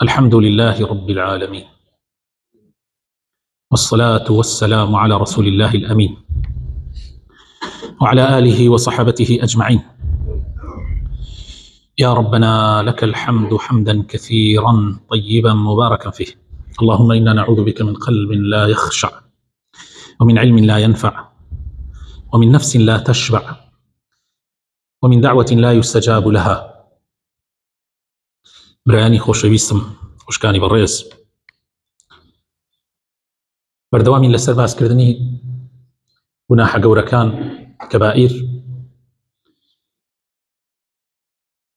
الحمد لله رب العالمين، والصلاة والسلام على رسول الله الأمين وعلى آله وصحبه أجمعين. يا ربنا لك الحمد حمدا كثيرا طيبا مباركا فيه. اللهم إنا نعوذ بك من قلب لا يخشع، ومن علم لا ينفع، ومن نفس لا تشبع، ومن دعوة لا يستجاب لها. برایانی خۆشەویستم، خوشکانی بەڕێز، بەردەوامین لەسەر باسکردنی گوناحە گەورەکان کەبائیر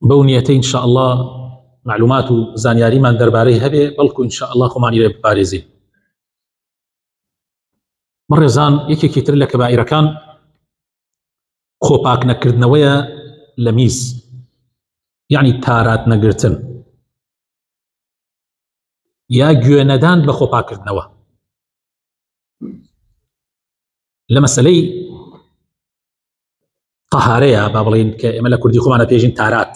بەو نیەتەی ئینشاء الله معلومات و زانیاریمان دەربارەی هەبێ، بەڵکو ئینشاء الله خۆمانی لێ بپارێزین. بەڕێزان، یەکێکی تر لە کەبائیرەکان خۆپاک نەکردنەوەیە لە میز، یعنی تارات نەگرتن یا گوێنەدان بە خۆپاکردنەوە. لە مەسەلەی تەهارەیە با بڵێن کە ئێمە لە کوردی خۆمانە پێژین تارات،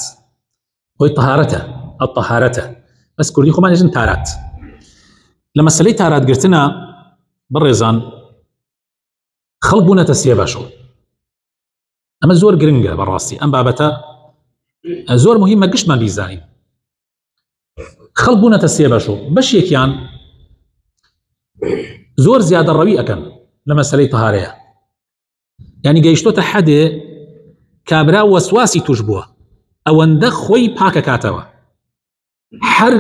خۆی تەهارەتە، ئەتەهارەتە، بەس کوردی خۆمان ئێژین تارات. لە مەسەلەی تاراتگرتنە بەڕێزان، خەڵک بوونەتە سێ بەشەوە. ئەمە زۆر گرنگە بەڕاستی، ئەم بابەتە زۆر مهمە گشتمان بیزانین. خەڵک بوونەتە سێ بەشەوە، بەشێکیان زۆر زیادە ڕەوی ئەکەن لە مەسەلەی تەهارەیە، یعنی گەیشتۆتە حەدێ کابرا وەسواسی توش بووە، ئەوەندە خۆی پاکە کاتەوە، هەر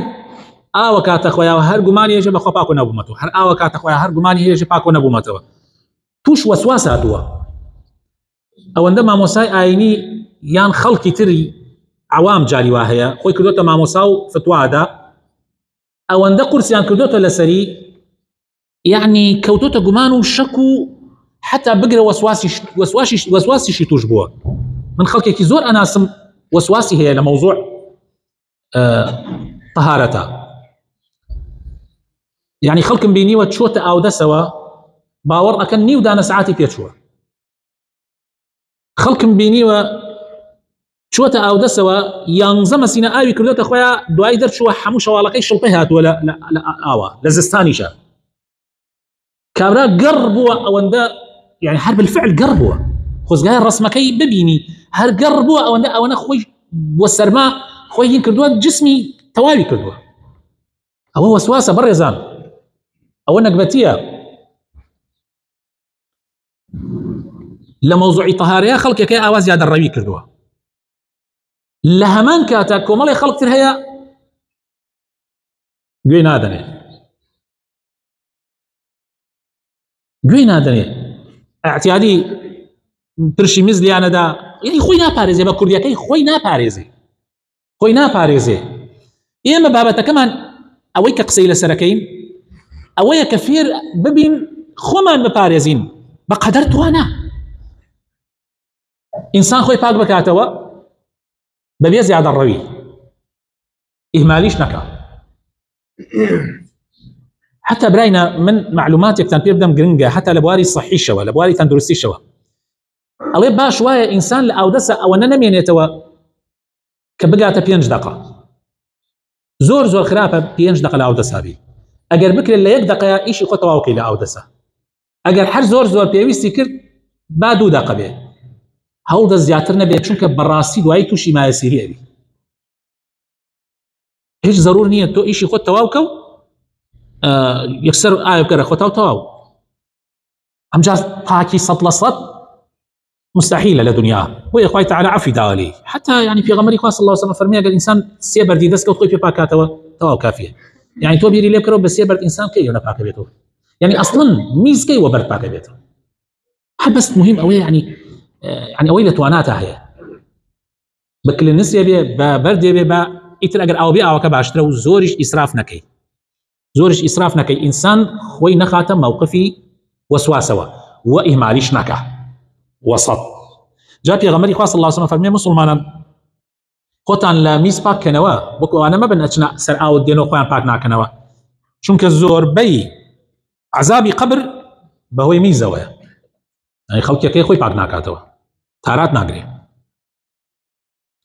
ئاوە کاتە خۆیاوە هەر گومانی هێژە بەخۆ پاک و نەبوومەتەوە، هەر ئاوە کاتە خۆیان هەر گومانی هێژە پاک و نەبوومەتەوە، توش وەسواس هاتووە. ئەوەندە مامۆسای ئاینی یان خەڵکی تری عوام جاری وا هەیە، خۆی کردوتە مامۆسا و فتوادا، ئەوەندە قورسیان کردوتە لەسەری، یعنی کەوتۆتە گومان و شەک و حتا بگرە وەسواسیشی توش بووە. من خەڵکێکی زۆر ئەناسم وەسواسی هەیە لە مەوزوع تەهارەتە، یعنی خەڵکم بینیوە چۆتە ئاودەسەوە باوەڕ ئەکەن نیو دانە سەعاتی پێچووە، خەڵکم بینیوە چۆتە ئاودەسەوە 11 مەسینە ئاوی کردوتە خۆیان، دوای دەرچووە هەموو شەواڵەکەی شڵپەی هاتووە لە ئاوە، لە زستانیشە. کابرا گەڕ بووە، ئەوەندە یعنی هەر بالفعل گەڕ بووە، خۆزگای ڕسمەکەی ببینی هەر گەڕ بووە، ئەوەنە خۆی بۆ سەرما خۆی هین کردووە، جسمی تەواوی کردووە. ئەوە وەسواسە بەڕێزان، ئەوە نەکبەتیە. لە مەوزوعی تەهارەیە خەڵکێکەی ئاوا زیادە ڕەوی کردووە. لە هەمان کاتە کۆمەڵی خەڵکتر هەیە گوێی نادەنێ، گوێی نادەنێ، ئەعتیادی پرشی مزلیانەدا، یعنی خۆی ناپارێزێ، بە کوردیەکەی خۆی ناپارێزێ. ئێمە بابەتەکەمان ئەوەی کە قسەی لەسەرەکەین ئەوەیە کە فێر ببین خۆمان بپارێزین، بەقەدەر توانە ئینسان خۆی پاک بکاتەوە بەبێ زیادە ڕەوی، ئیهمالیش نەکا. حتى براينا من معلوماتێکتان پێ بدەم گرنگە، حتى لە بواری صحیشەوە، لە بواری تەندروستیشەوە، ئەڵێ باش وایە ئینسان لە ئاودەسە ئەوەنە نەمێنێتەوە کە بگاتە 5 دقە، زۆر خراپە 5 دقە لە ئاودەسا بی. ئەگەر بکرێت لە 1 دقەیە ئیشی خۆ تەواو بکەی لە ئاودەسە، ئەگەر هەر زۆر پێویستی کرد با 2 دقە بێ، هەوڵدە زیاتر نەبێت، چونکە بەڕاستی دوایی تووشی مایەسیری ئەبی. هیچ ضرور نییە تۆ ئیشی خۆت تەواو بکە و یەکسەر ئایا بکەرە خۆتاو تەواو. ئەمجار پاکی 100% مستحیلە لە دنیا، بۆیە خوای تەعالی عەفوی داوە لێی. حتا یعنی پێغەمبەری خوا صلی الله علیه و سلم فەرمی ئەگەر ئینسان 3 بەردی دەست کەوت خۆی پێ پاکاتەوە تەواو کافیە. یعنی تۆ بیری لێ بکەرەوە بە 3 بەرد ئینسان کەی نەپاکە بێتەوە، یعنی ئەسڵەن میز کەی وە بەرد پاکە بێتەوە. هەبەست مهم ئەوەیە، یعنی ئەوەی لە تواناتە هەیە، بە کلنسێ بێ، بە بەردێ بێ، بە ئیتر ئەگەر ئاو بێ ئاوەکە باشترە و زۆریش ئیسراف نەکەی، ئینسان خۆی نەخاتە مووقفی وەسواسەوە و ئیهمالیش نەکا، وەسەط. جا پێغەمبەری خوا صلی الله علیه و سلم فەرمێ موسڵمانان خۆتان لە میز پاککەنەوە، وەکو ئەوانە مەبن ئەچنە سەر ئاوت دێنەوە خۆیان پاک ناکەنەوە، چونکە زۆربەی عەزابی قەبر بەهۆی میزەوەیە، یعنی خەڵکێکەی خۆی پاک ناکاتەوە، تارات ناگرێ.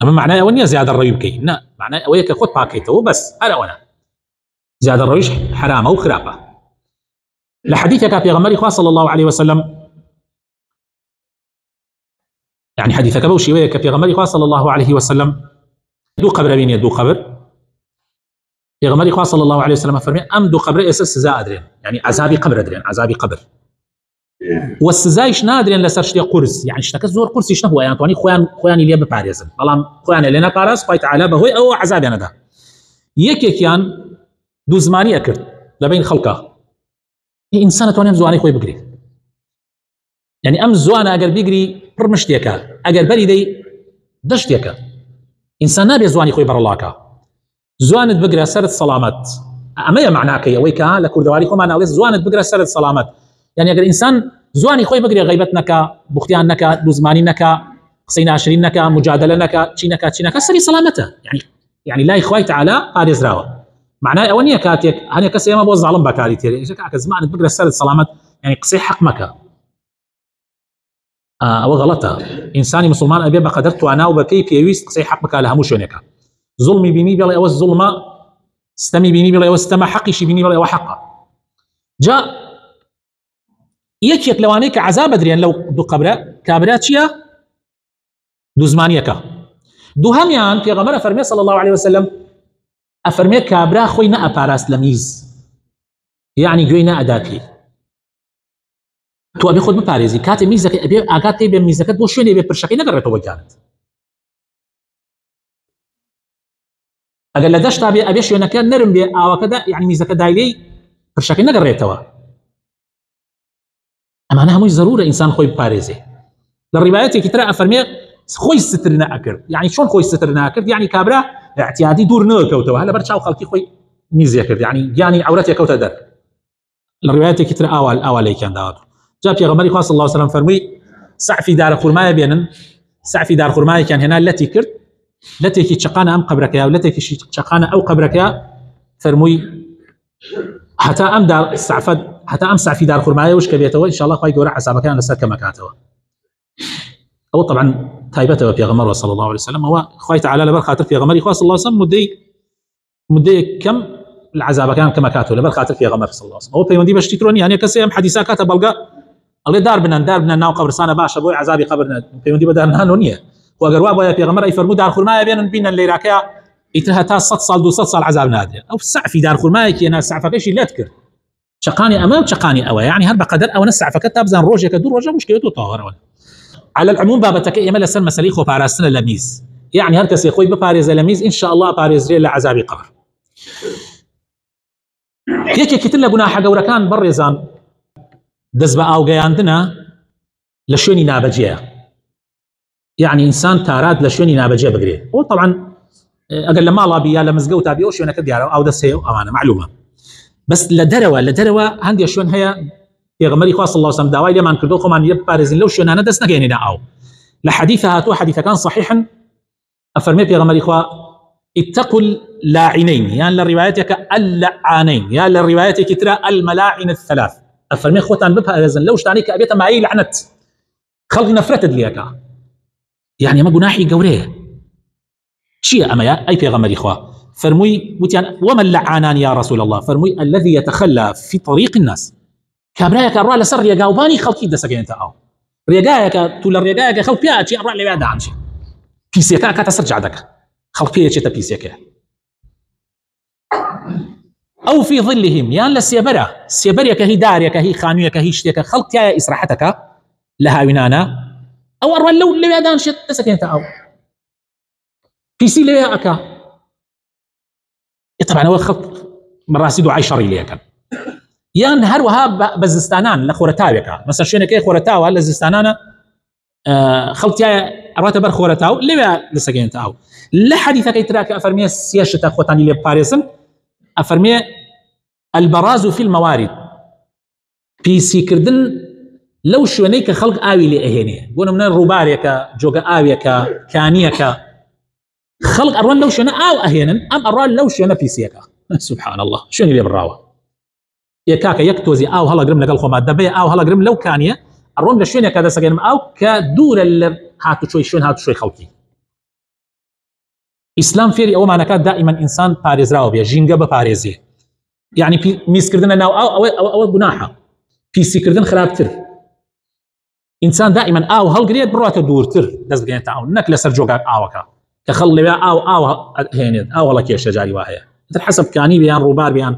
ئەمە معنای ئەوە نییە زیادە ڕەوی بکەی، نە، معنای ئەوەیە کە خۆت پاکەیتەوە بەس، هەر ئەوەنە. زیادە ڕۆیش حرامە و خراپە. لە حەدیثێکا پێغەمبەری خوا صلی الله عليه وسلم، يعني حديثك بەو شێوەیە کە پێغەمبەری خوا صلی الله عليه وسلم دوو قەبرە بینێ، دوو قەبر. پێغەمبەری خوا صلی الله عليه وسلم فەرمێ ئەم دوو قەبرە ئێستا سزا ئەدرێن، يعني عذابی قەبر ئەدرێن، عذابی قەبر. والسزایش نادرێن لەسەر شتێ قورس، يعني شتەکە زۆر قورسیش نەبووە، یان توانی خۆیانی لێ بپارێزن، بەڵام خۆیانە لێ نەپاراز، خوای تەعالا بەهۆی ئەوە عذابیانەدا. یەکێکیان دوو زمانی ئەکرد لەبین خەڵکە، ئینسان ئەتوانێ زوانەی خۆی بگری، يعني ئەم زوانە ئەگەر بیگری پڕ مشتێکە، ئەگەر بەری دەی دەشتێکە. ئینسان نابێ زوانی خۆی بەڕەڵاکە، زوانت بگرە سەرت سەلامەت. ئەمەیە معناکەی ئەوەی کە لە کوردەواری خۆمان ئەڵێ زوانت بگرە سەرت سەلامەت، يعني ئەگەر ئینسان زوانی خۆی بگرێ، غیبەت نەکا، بوختیان نەکا، دوو زمانی نەکا، قسەی ناشرین نەکا، مجادلە نەکا، چی نەکا سەری سەلامەتە، يعني لای خوای تەعالا پارێزراوە. معنای ئەوە نییە کاتێک هەنێ کەس ئێمە بۆ زاڵم بەکاری تێرێ، کە زمانت بگرە سەرت سەلامەت، يعني قسەی حەق مەکە. ئەوە غەڵەتە. ئینسانی مسلمان ئەبێ بەقەدەر توانا و بەپێی پێویست قسەی حەق بکا لە هەموو شوێنێکە. زوڵمی بینی بڵێ ئەوە زوڵمە، ستەمی بینی بڵێ ئەوە ستەمە، حەقیشی بینی بڵێ ئەوە حەقە. جا یەکێک لەوانەیە کە عەزاب ئەدرێن لەو دوو قەبرە، کابرا چییە؟ دوو زمانیەکە. دووهەمیان پێغەمبەر ئەفەرمێ صلی الله عليه وسلم، ئەفەرمێ کابرا خۆی نەئەپاراست لە میز، یعنی گوێی نەئەداپی. تو ئەبێ خۆت بپارێزی، کاتێ میزەکە ئەبێ ئاگات تێ بێ میزەکەت بۆ شوێنێ بێ پرشەکەی نەگەڕێتەوە گیانت. ئەگەر لە دەشتا بێ ئەبێ شوێنەکە نەرم بێ، ئاوەکەدا یعنی میزەکە دایلەی پرشەکەی نەگەڕێتەوە. ئەمانە هەمووی ضرورە ئینسان خۆی بپارێزێ. لە ڕیوایەتێکی ترە ئەفەرمێ خۆی ستر نەئەکرد، یعنی چۆن خۆی ستر نەکرد؟ یعنی کابرا اعتیادی دوور نەکەوتەوە، هەر لەبەر چاو خەڵکی خۆی میزێ کرد، یعنی گیانی عەورەتێ کەوتە دەر. لە ڕیوایەتێکی ترە ئاوا لێکیان داوە. جا پێغەمبەری خوا صلی الله عليه وسلم فەرمووی سعفی دارە خورمایە بێنن، سعفی دار خورمایەکیان هێنا لەتی کرد، لەتێکی چقانە ئەم قەبرەکەیە و لەتێکیشی چقانە ئەو قەبرەکەیە، فەرمووی هەتا ئەم سعفی دار خورمایە وشکە بێتەوە، ئینشاءالله خوای گەورە عەزابەکان لەسەر کەمەکاتەوە. ئەوە طبعا تایبەتەوە پێغەمبەر صلی الله عليه وسلم، ئەوە خوای تەعالا لەبەر خاتر پێغەمبەری خوا صلی الله عليه وسلم مدەیەک کەم العذابەکان کەمەکاتەوە لەبەر خاتر پێغەمبەر صلی الله عليه وسلم. ئەوە پەیوەندی بە شتی ترۆ نییە، هەنێ کەسێ ئەم حەدیثا کاتە بەڵگە ئەڵێ دار بنەن ناو قەبرستانە باشە بۆی عەزابی قەبر پەیوەندی بە دارنهانەوە نییە. و ئەگەر وا بۆیە پێغەمبەر ئەیفەرموو دار خورمایە بێنن بینن لێرەکەیە، ئیتر هەتا 100 ساڵ 200 ساڵ عەزاب نادرێن. ئەو سعفی دار خورمایەکی هێنا، سعفەکەشی لەت کرد، چقانی ئەمە و چقانی ئەوە، یعنی هەر بەقەدەر ئەوەنە سعفەکە تا بزان ڕۆژێکە دوو ڕۆژە مشکلێتەوە تەواوەرەوە. على العموم بابەتەکە ئێمە لەسەر مەسەلەی خۆپاراستنە لە میز، یعنی هەر کەسێ خۆی بپارێزە لە میز ئینشاءالله پارێزرێ لە عەزابی قەبر. یەکێکی تر لە گوناحە گەورەکان بەڕێزان دەست بە ئاوگەیاندنە لە شوێنی نابەجێیە، یعنی ئینسان تارات لە شوێنی نابەجێ بگرێ. ئەوە طبعا ئەگەر لە ماڵا بیا لە مزگەوتا بێ ئەو شوێنەکە دیارە ئاو دەست هەیە و ئەوانە معلومە، بەس لە دەرەوە هەندێک شوێن هەیە پێغەمبەری خوا صلی الله عليه وسلم داوای لێمان کردو خۆمان لێ بپارێزین لەو شوێنانە دەست نەگەێنێنە ئاو. لە حەدیثە هاتووە، حەدیثەکان صحیحن، ئەفەرمێ پێغەمبەری خوا اتقوا اللاعنين، یان لە ڕیوایەتێکە اللعانین، یان لە ڕیوایەتێکی ترە الملاعن الثلاث. ئەفەرمێ خۆتان بپارێزن لەو شتانەی کە ئەبێتە مایەی لعنەت، خەڵک نەفرەتت لێەکە، یعنی ئەمە گوناحی گەورەیە. چییە ئەمەیە؟ ئەی پێغەمبەری خوا فەرمووی وتیان ومن اللعانان یا رسول الله، فەرمووی الذي يتخلى في طريق الناس، کابرایەکە ڕوا لەسەر ڕێگاوبانی خەڵکی دەسەگەێنێتە ئاو، ڕێگایەکە تو لە ڕێگایەکە خەڵک پیاچی ڕوا لەوێ داهەنچێ، پیسێکە کاتە سەر جادەکە خەڵک پێچێتە پیسێکە. ئەو فی ظلهم، یان لە سێبەرێکە هی دارێکە هی خانوویەکە هی شتێکە خەڵک تایە ئیسراحەتەکە لە هاوینانە، ئەو ئەڕوا لەوێ دانشێت دەسەگەێنێتە ئاو، پیسی لەوێ ئەکا. طبعا ئەوە خەڵک بەڕاستی دوعای شەڕی لێەکەن. یان هەروەها بە زستانان لە خۆرەتاوێکە، مەسەڵەن شوێنەکەی خۆرەتاوە لە زستانانە خەڵک تایە ئەڕاتە بەر خۆرەتاو لەوێ دەسەگەێنێتە ئاو. لە حەدیثەکەی ترا کە ئەفەرمێ سێ شتە خۆتانی لێ بپارێزن، ئەفەرمێ البەراز فی المەوارد، پیسیکردن لەو شوێنەی کە خەڵک ئاوی لێ ئەهێنێ، بۆ نمونە ڕووبارێکە، جۆگە ئاوێکە، کانیەکە، خەڵک ئەڕۆن لەو شوێنە ئاو ئەهێنن، ئەم ئەڕۆن لەو شوێنە پیسیەکە. سبحان الله، شوێنی لێ بڕاوە. یەکاکە یەک تۆزی ئاو هەڵەگرم لەگەڵ خۆما، دەبێ ئاو هەڵەگرم لەو کانیە، ئەڕۆن لە شوێنێکە دەسەگەێنم ئاو کە دوورە لە هاتوچۆی شوێن هاتوچۆی خەڵکی. ئیسلام فێری ئەوەمانەکات دائیمەن ئینسان پارێزراوە بێ، ژینگە بپارێزێ، يعني میسکردنە ناو ئەوە گوناحە، پیسیکردن خراپتر. ئینسان دائما ئاو هەڵگرێت بڕاتە دوورتر دەست بگەێنێتە ئاو، نەک لەسەر جۆگار ئاوەکە کە خەڵ لەوێ ئاو هێنێت ئاوەڵە کێشە جاری وایە تر حەسەبکانی بیان ڕووبار بیان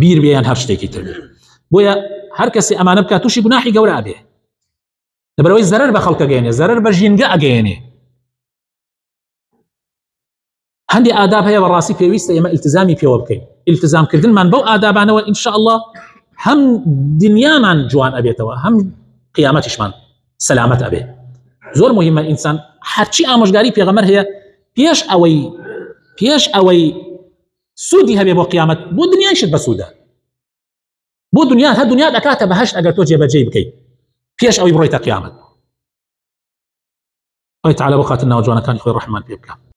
بیر بیان هەر شتێکی تر. بۆیە هەر کەسی ئەمانە بکات تووشی گوناحی گەورە ئەبێ، لەبەرەوەی زەرەر بە خەڵک ئەگەێنێ، زەرەر بە ژینگە ئەگەێنێ. هەندی ئاداب هەیە بەڕاستی پێویستە ئێمە ئیلتزامی پێوە بکەین. ئیلتزامکردنمان بەو ئادابانەوە ئینشاء الله هەم دنیامان جوان ئەبێتەوە، هەم قیامەتیشمان سەلامەت ئەبێ. زۆر مهمە ئینسان هەرچی ئامۆژگاری پێغەمبەر هەیە پێش ئەوەی سوودی هەبێ بۆ قیامەت، بۆ دنیایشت بەسوودە، بۆ دنیا هەر دنیا دەکاتە بەهەشت ئەگەر تۆ جێبەجێ بکەیت پێش ئەوەی بڕۆیتە قیامەت. خۆی تەعالە بۆ خاتر ناوجوانەکانی خۆی ڕەحمان پێ بکە.